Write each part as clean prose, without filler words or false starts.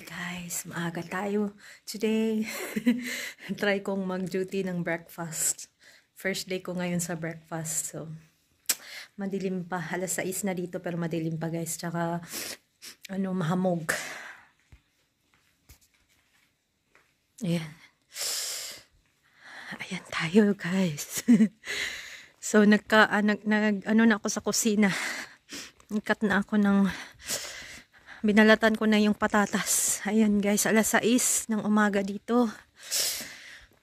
Guys, maaga tayo today. Try kong mag-duty ng breakfast. First day ko ngayon sa breakfast. So, madilim pa. Alas 6 na dito pero madilim pa guys. Tsaka, mahamog. Ayan. Ayan tayo guys. So, na ako sa kusina. Nagkat na ako ng... Binalatan ko na yung patatas. Ayan guys, alas 6 ng umaga dito.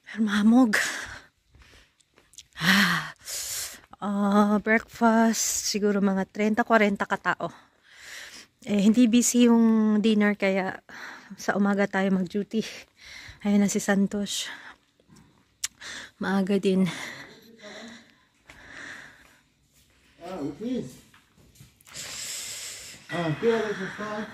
Pero mahamog. Breakfast, siguro mga 30-40 katao. Hindi busy yung dinner kaya sa umaga tayo mag-duty. Ayan na si Santos. Maaga din. Here is the start.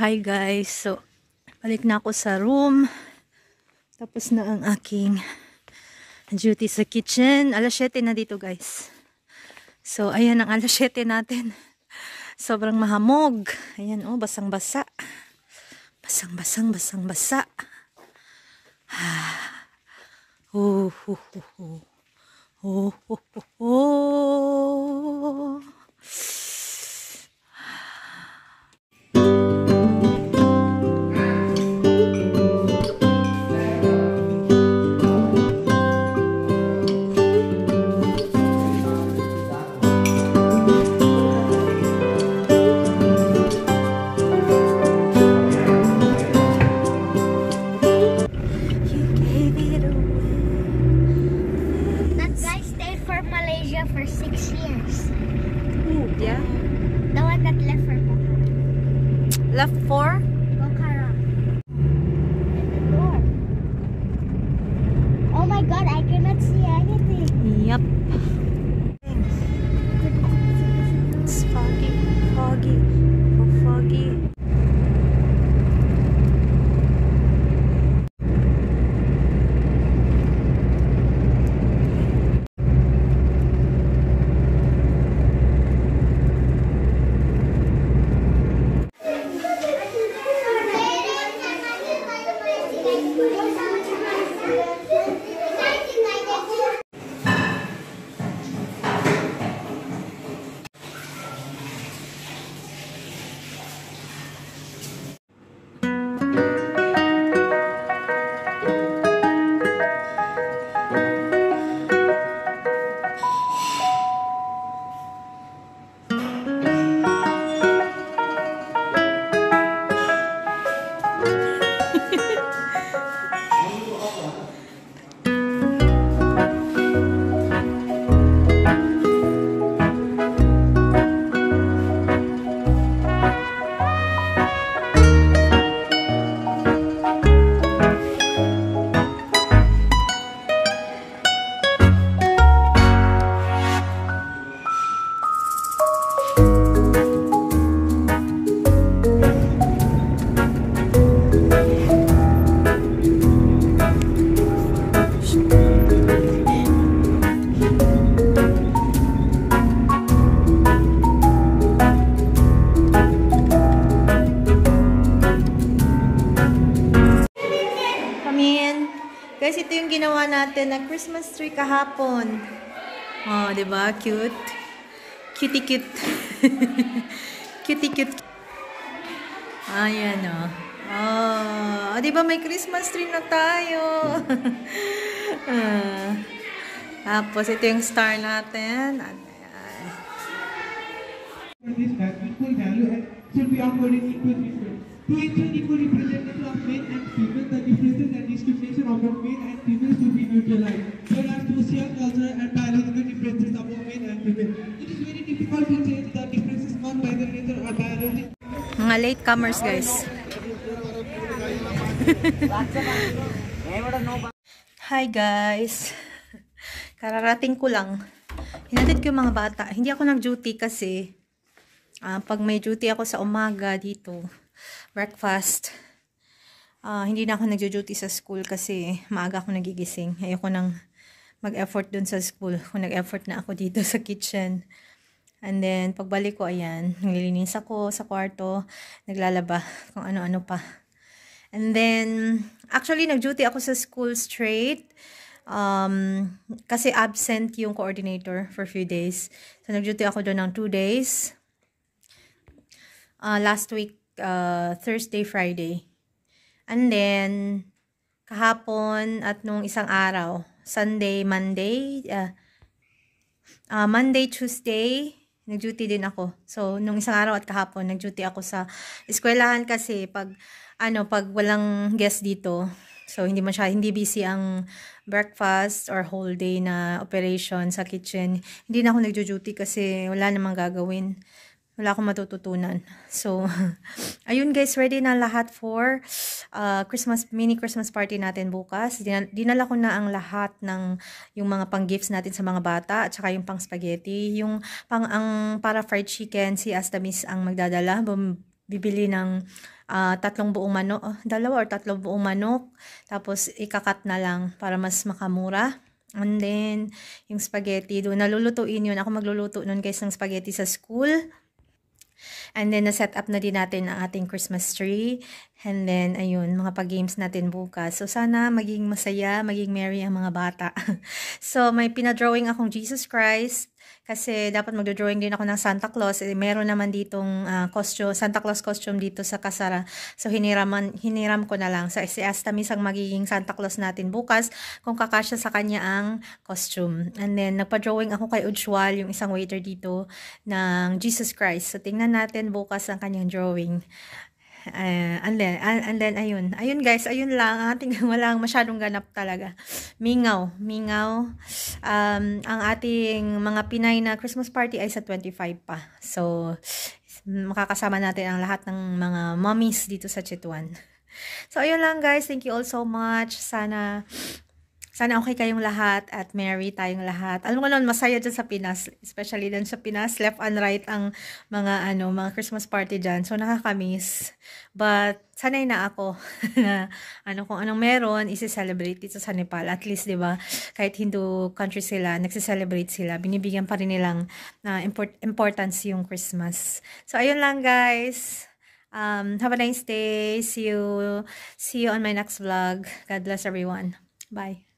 Hi guys, so balik na ako sa room. Tapos na ang aking duty sa kitchen. Alas 7 na dito guys. So ayan ang alas 7 natin. Sobrang mahamog. Ayan basang-basa. Basang-basa. For 6 years. Ooh, yeah. The one that left for Pokhara. Left for? Pokhara. Oh my god, I cannot see anything. Yep. It's foggy. Guys, ito yung ginawa natin na Christmas tree kahapon. Oh, 'di ba? Cute. Cutie cute. Cutie cute. Ayan oh. Oh, 'di ba may Christmas tree na tayo? Tapos ito yung star natin. Ayan. equally valued and should be offered in equal treatment. To ensure equal representation of men and female, the differences and discrimination among men and female should be neutralized. There are social, cultural, and biological differences among men and female. It is very difficult to change the differences caused by the nature or biology. Mga latecomers, guys. Hi, guys. Kararating ko lang. Hinatid ko yung mga bata. Hindi ako nag-duty kasi pag may duty ako sa umaga dito, breakfast, hindi na ako nag-duty sa school kasi maaga ako nagigising. Ayoko nang mag-effort dun sa school kung nag-effort na ako dito sa kitchen. And then, pagbalik ko, ayan, naglilinis ako sa kwarto, naglalaba, kung ano-ano pa. And then, actually, nag-duty ako sa school straight. Kasi absent yung coordinator for a few days. So, nag-duty ako doon ng 2 days. Last week, Thursday, Friday. And then, kahapon at nung isang araw, Sunday, Monday, Monday, Tuesday, nag-duty din ako. So, nung isang araw at kahapon, nag-duty ako sa eskwelahan kasi pag walang guest dito, so hindi busy ang breakfast or whole day na operation sa kitchen. Hindi na ako nag-duty kasi wala namang gagawin. Wala akong matututunan. So, ayun guys, ready na lahat for mini Christmas party natin bukas. Dinala ko na ang lahat ng yung mga pang-gifts natin sa mga bata at saka yung pang-spaghetti. Yung para fried chicken, si Astamis ang magdadala. Bibili ng 3 buong manok, 2 or 3 buong manok. Tapos, ikakat na lang para mas makamura. And then, yung spaghetti, doon nalulutuin yun. Ako magluluto nun guys ng spaghetti sa school. And then, na-set up na din natin ang ating Christmas tree. And then, ayun, mga pag-games natin bukas. So, sana maging masaya, maging merry ang mga bata. So, may pinadrawing akong Jesus Christ. Kasi dapat magdodrawing din ako ng Santa Claus. Meron naman ditong Santa Claus costume dito sa Kasara. So, hiniram ko na lang. So, si Astamis ang magiging Santa Claus natin bukas kung kakasya sa kanya ang costume. And then, nagpa-drawing ako kay Ujwal, yung isang waiter dito, ng Jesus Christ. So, tingnan natin bukas ang kanyang drawing. And then, ayun guys, ayun lang, walang masyadong ganap talaga. Mingaw. Ang ating mga Pinay na Christmas party ay sa 25 pa. So, makakasama natin ang lahat ng mga mommies dito sa Chituan. So, ayun lang guys, thank you all so much. Sana okay kayong lahat at merry tayong lahat. Alam mo naman, masaya dyan sa Pinas. Especially dyan sa Pinas, left and right ang mga Christmas party dyan. So, nakakamiss. But, sanay na ako na kung anong meron, isi-celebrate dito sa Nepal. At least, di ba, kahit Hindu country sila, nagsiselebrate sila. Binibigyan pa rin nilang importance yung Christmas. So, ayun lang guys. Have a nice day. See you on my next vlog. God bless everyone. Bye.